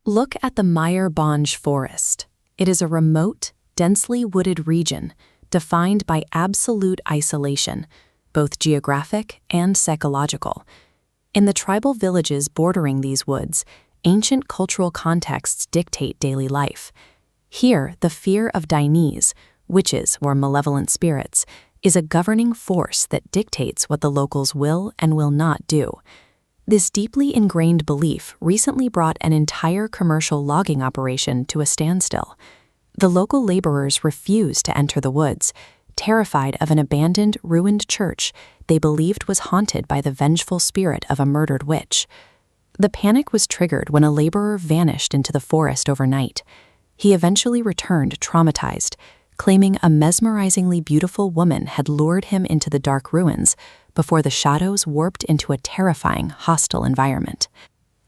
Look at the Mayurbhanj Forest. It is a remote, densely wooded region defined by absolute isolation, both geographic and psychological. In the tribal villages bordering these woods, ancient cultural contexts dictate daily life. Here, the fear of Dainis, witches or malevolent spirits, is a governing force that dictates what the locals will and will not do. This deeply ingrained belief recently brought an entire commercial logging operation to a standstill. The local laborers refused to enter the woods, terrified of an abandoned, ruined church they believed was haunted by the vengeful spirit of a murdered witch. The panic was triggered when a laborer vanished into the forest overnight. He eventually returned traumatized, claiming a mesmerizingly beautiful woman had lured him into the dark ruins before the shadows warped into a terrifying, hostile environment.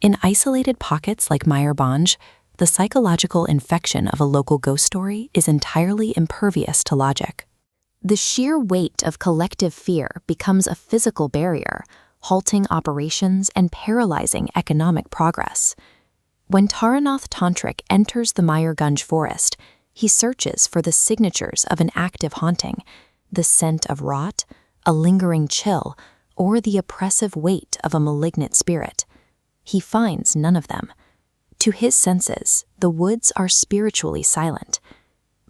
In isolated pockets like Mayurbhanj, the psychological infection of a local ghost story is entirely impervious to logic. The sheer weight of collective fear becomes a physical barrier, halting operations and paralyzing economic progress. When Taranath Tantric enters the Mayurbhanj forest, he searches for the signatures of an active haunting, the scent of rot, a lingering chill, or the oppressive weight of a malignant spirit. He finds none of them. To his senses, the woods are spiritually silent.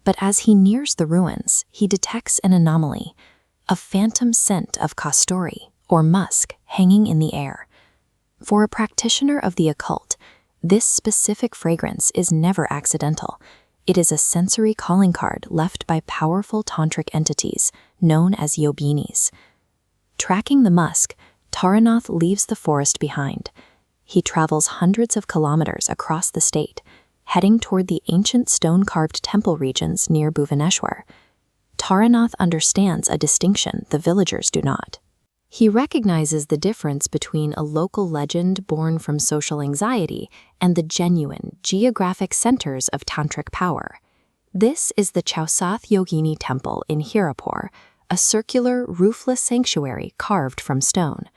But as he nears the ruins, he detects an anomaly, a phantom scent of Kasturi, or musk, hanging in the air. For a practitioner of the occult, this specific fragrance is never accidental. It is a sensory calling card left by powerful tantric entities known as yoginis. Tracking the musk, Taranath leaves the forest behind. He travels hundreds of kilometers across the state, heading toward the ancient stone-carved temple regions near Bhuvaneshwar. Taranath understands a distinction the villagers do not. He recognizes the difference between a local legend born from social anxiety and the genuine, geographic centers of tantric power. This is the Chausath Yogini Temple in Hirapur, a circular, roofless sanctuary carved from stone.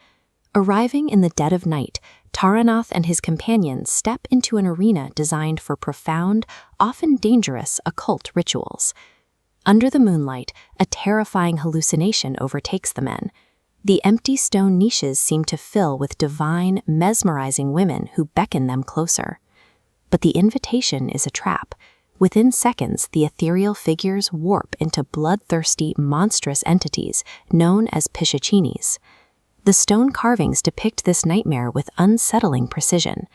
Arriving in the dead of night, Taranath and his companions step into an arena designed for profound, often dangerous, occult rituals. Under the moonlight, a terrifying hallucination overtakes the men. The empty stone niches seem to fill with divine, mesmerizing women who beckon them closer. But the invitation is a trap. Within seconds, the ethereal figures warp into bloodthirsty, monstrous entities known as Pishachinis. The stone carvings depict this nightmare with unsettling precision.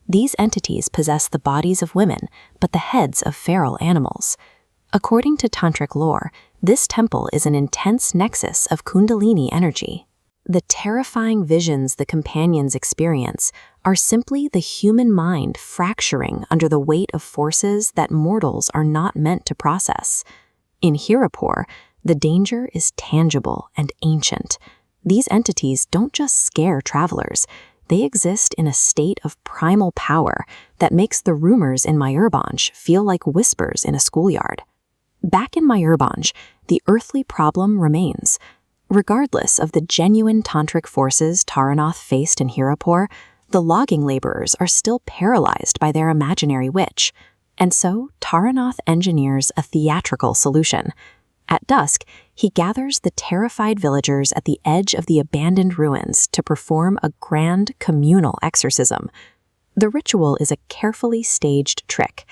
These entities possess the bodies of women, but the heads of feral animals. According to tantric lore, this temple is an intense nexus of kundalini energy. The terrifying visions the companions experience are simply the human mind fracturing under the weight of forces that mortals are not meant to process. In Hirapur, the danger is tangible and ancient. These entities don't just scare travelers, they exist in a state of primal power that makes the rumors in Mayurbhanj feel like whispers in a schoolyard. Back in Mayurbhanj, the earthly problem remains. Regardless of the genuine tantric forces Taranath faced in Hirapur, the logging laborers are still paralyzed by their imaginary witch. And so, Taranath engineers a theatrical solution. At dusk, he gathers the terrified villagers at the edge of the abandoned ruins to perform a grand communal exorcism. The ritual is a carefully staged trick.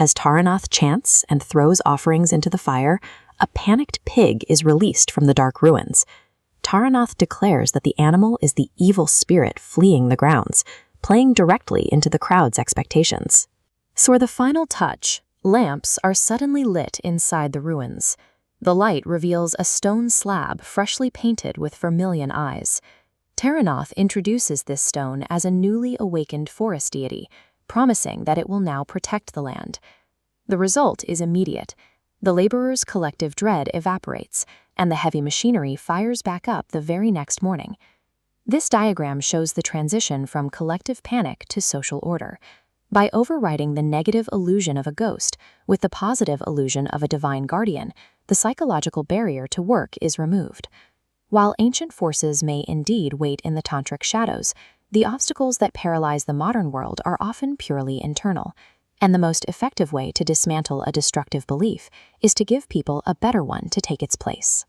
As Taranath chants and throws offerings into the fire, a panicked pig is released from the dark ruins. Taranath declares that the animal is the evil spirit fleeing the grounds, playing directly into the crowd's expectations. For the final touch, lamps are suddenly lit inside the ruins. The light reveals a stone slab freshly painted with vermilion eyes. Taranath introduces this stone as a newly awakened forest deity, promising that it will now protect the land. The result is immediate. The laborers' collective dread evaporates, and the heavy machinery fires back up the very next morning. This diagram shows the transition from collective panic to social order. By overriding the negative illusion of a ghost with the positive illusion of a divine guardian, the psychological barrier to work is removed. While ancient forces may indeed wait in the tantric shadows, The obstacles that paralyze the modern world are often purely internal, and the most effective way to dismantle a destructive belief is to give people a better one to take its place.